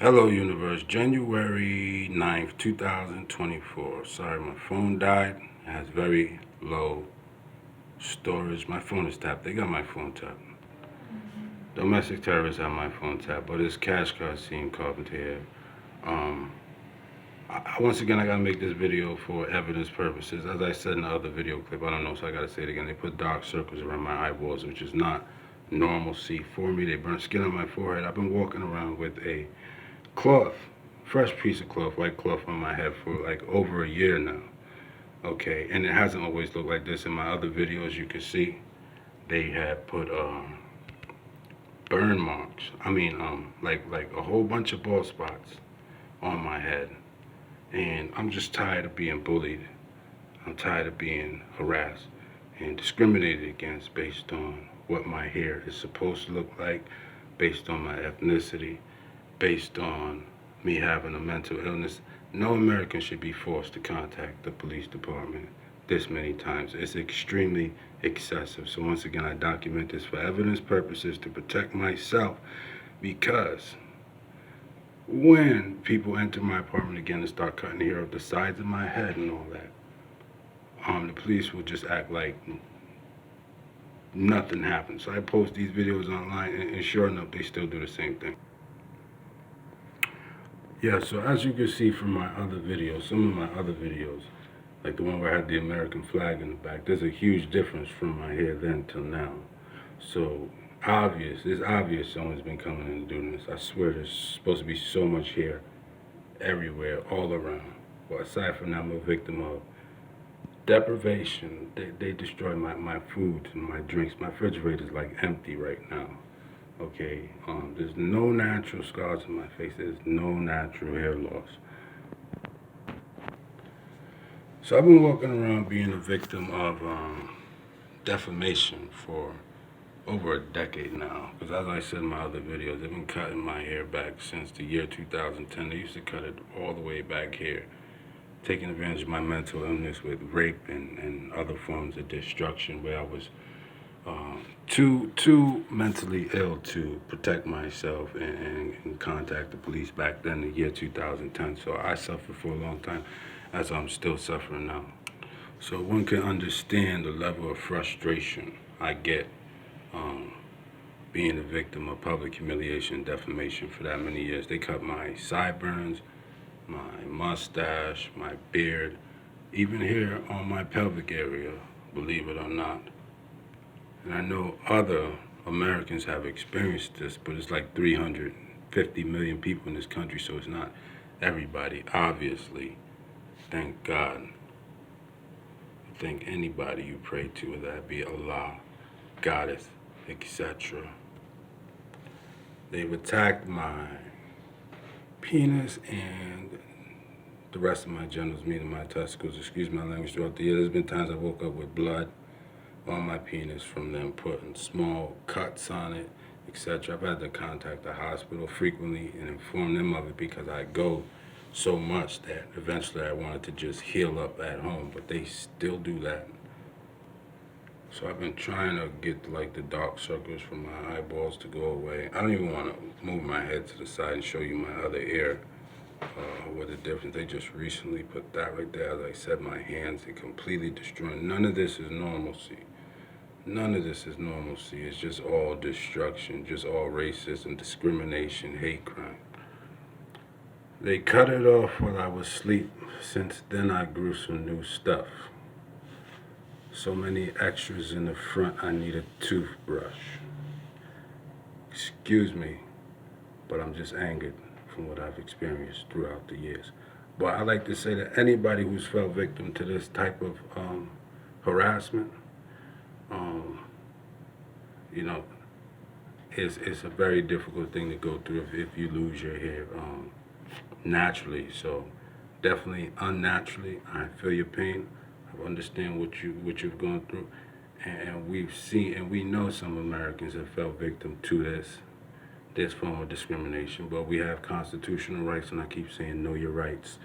Hello universe, January 9th, 2024. Sorry, my phone died. It has very low storage. My phone is tapped. They got my phone tapped. Domestic terrorists have my phone tapped, but it's Cash Car Scene Carpenter here. Um, Once again, I gotta make this video for evidence purposes. As I said in the other video clip, I don't know, so I gotta say it again. They put dark circles around my eyeballs, which is not normalcy for me. They burnt skin on my forehead. I've been walking around with a cloth, fresh piece of cloth, white cloth on my head for like over a year now. Okay, and it hasn't always looked like this. In my other videos, you can see they had put burn marks. Like a whole bunch of bald spots on my head, and I'm just tired of being bullied. I'm tired of being harassed and discriminated against based on what my hair is supposed to look like, based on my ethnicity, based on me having a mental illness. No American should be forced to contact the police department this many times. It's extremely excessive. So once again, I document this for evidence purposes to protect myself, because when people enter my apartment again and start cutting the hair off the sides of my head and all that, the police will just act like nothing happened. So I post these videos online, and sure enough, they still do the same thing. Yeah, so as you can see from my other videos, some of my other videos, like the one where I had the American flag in the back, there's a huge difference from my hair then till now. So it's obvious someone's been coming in and doing this. I swear there's supposed to be so much hair everywhere, all around. Well, aside from that, I'm a victim of deprivation. They destroy my food and my drinks. My refrigerator's like empty right now. Okay, there's no natural scars on my face. There's no natural hair loss. So I've been walking around being a victim of defamation for over a decade now. Because as I said in my other videos, they've been cutting my hair back since the year 2010. They used to cut it all the way back here, taking advantage of my mental illness with rape and other forms of destruction, where I was too mentally ill to protect myself and contact the police back then, the year 2010. So I suffered for a long time, as I'm still suffering now. So one can understand the level of frustration I get being a victim of public humiliation and defamation for that many years. They cut my sideburns, my mustache, my beard, even here on my pelvic area, believe it or not. And I know other Americans have experienced this, but it's like 350 million people in this country, so it's not everybody, obviously. Thank God. Thank anybody you pray to, whether that be Allah, Goddess, etc. They've attacked my penis and the rest of my genitals, meaning my testicles, excuse my language, throughout the year. There's been times I woke up with blood on my penis from them putting small cuts on it, etc. I've had to contact the hospital frequently and inform them of it, because I go so much that eventually I wanted to just heal up at home, but they still do that. So I've been trying to get like the dark circles from my eyeballs to go away. I don't even want to move my head to the side and show you my other ear. What the difference. They just recently put that right there. As I said, my hands are completely destroyed. None of this is normalcy. None of this is normalcy. It's just all destruction, just all racism, discrimination, hate crime. They cut it off while I was asleep. Since then, I grew some new stuff. So many extras in the front, I need a toothbrush. Excuse me, but I'm just angered from what I've experienced throughout the years. But I like to say that anybody who's fell victim to this type of harassment, you know, it's a very difficult thing to go through if you lose your hair naturally. So definitely unnaturally, I feel your pain. I understand what you've gone through, and we've seen and we know some Americans have fell victim to this form of discrimination. But we have constitutional rights, and I keep saying know your rights.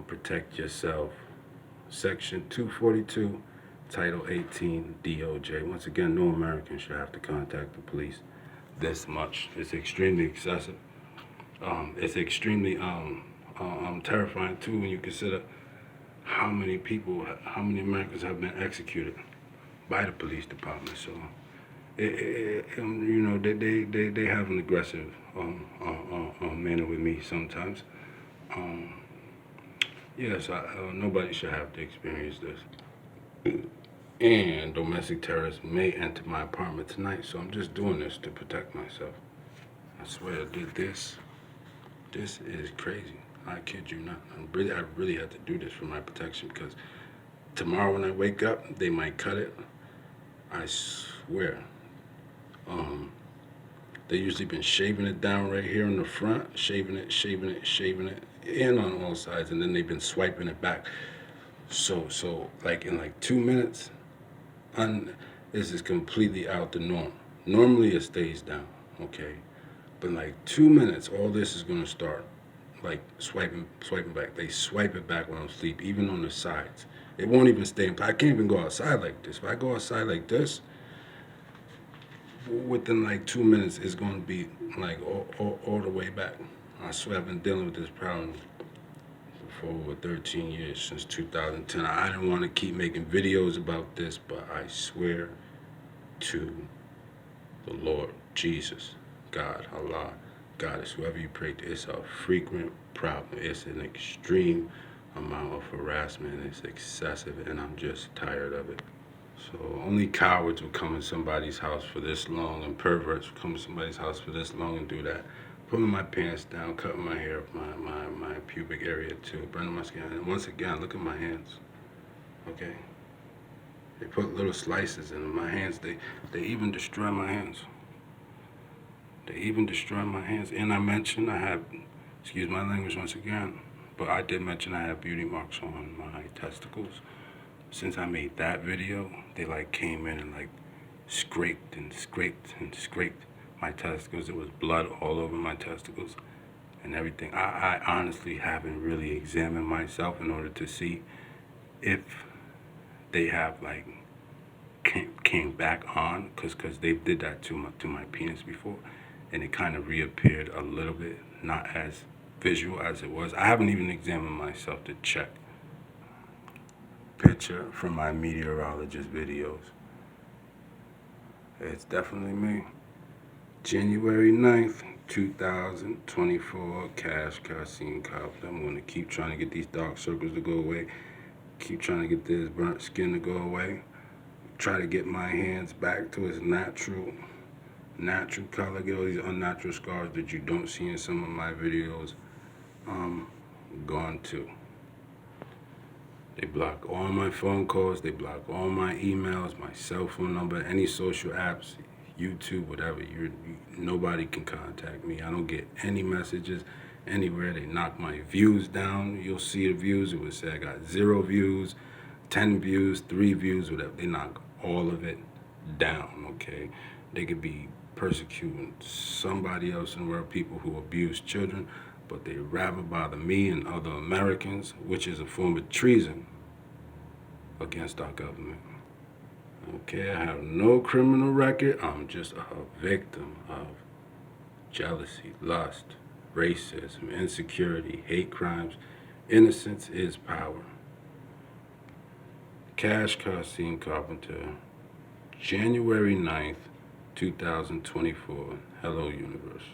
Protect yourself. Section 242. Title 18 DOJ. Once again, no American should have to contact the police this much. It's extremely excessive. It's extremely terrifying too when you consider how many people, how many Americans have been executed by the police department. So, they have an aggressive manner with me sometimes. Um, yes, nobody should have to experience this. And domestic terrorists may enter my apartment tonight, so I'm just doing this to protect myself. I swear I did this. This is crazy. I kid you not. I really had to do this for my protection because tomorrow when I wake up, they might cut it. I swear. Um, they usually been shaving it down right here in the front, shaving it, and on all sides, and then they've been swiping it back. So like in like 2 minutes, this is completely out the norm. Normally it stays down, okay, but in like 2 minutes, all this is gonna start like swiping back. They swipe it back when I'm asleep, even on the sides. It won't even stay in. I can't even go outside like this. If I go outside like this, within like 2 minutes, it's going to be like all the way back. I swear I've been dealing with this problem for over 13 years, since 2010. I didn't want to keep making videos about this, but I swear to the Lord, Jesus, God, Allah, Goddess, whoever you pray to, it's a frequent problem. It's an extreme amount of harassment. It's excessive, and I'm just tired of it. So only cowards will come in somebody's house for this long, and perverts will come to somebody's house for this long and do that. Pulling my pants down, cutting my hair, my pubic area too, burning my skin. And once again, look at my hands. Okay? They put little slices in my hands. They even destroy my hands. They even destroy my hands. And I mentioned I have, excuse my language once again, but I did mention I have beauty marks on my testicles. Since I made that video, they like came in and like scraped my testicles. There was blood all over my testicles and everything. I honestly haven't really examined myself in order to see if they have like came back on, because they did that to my penis before, and it kind of reappeared a little bit, not as visual as it was. I haven't even examined myself to check. Picture from my meteorologist videos. It's definitely me. January 9th, 2024, Cash Cassine Cobbs. I'm going to keep trying to get these dark circles to go away. Keep trying to get this burnt skin to go away. Try to get my hands back to its natural color. Get all these unnatural scars that you don't see in some of my videos. Gone too. They block all my phone calls. They block all my emails, my cell phone number, any social apps, YouTube, whatever. Nobody can contact me. I don't get any messages anywhere. They knock my views down. You'll see the views. It would say I got 0 views, 10 views, 3 views, whatever. They knock all of it down, okay? They could be persecuting somebody else in the world, people who abuse children, but they rather bother me and other Americans, which is a form of treason against our government. Okay, I have no criminal record. I'm just a victim of jealousy, lust, racism, insecurity, hate crimes. Innocence is power. Cash Cassine Carpenter, January 9th, 2024. Hello, universe.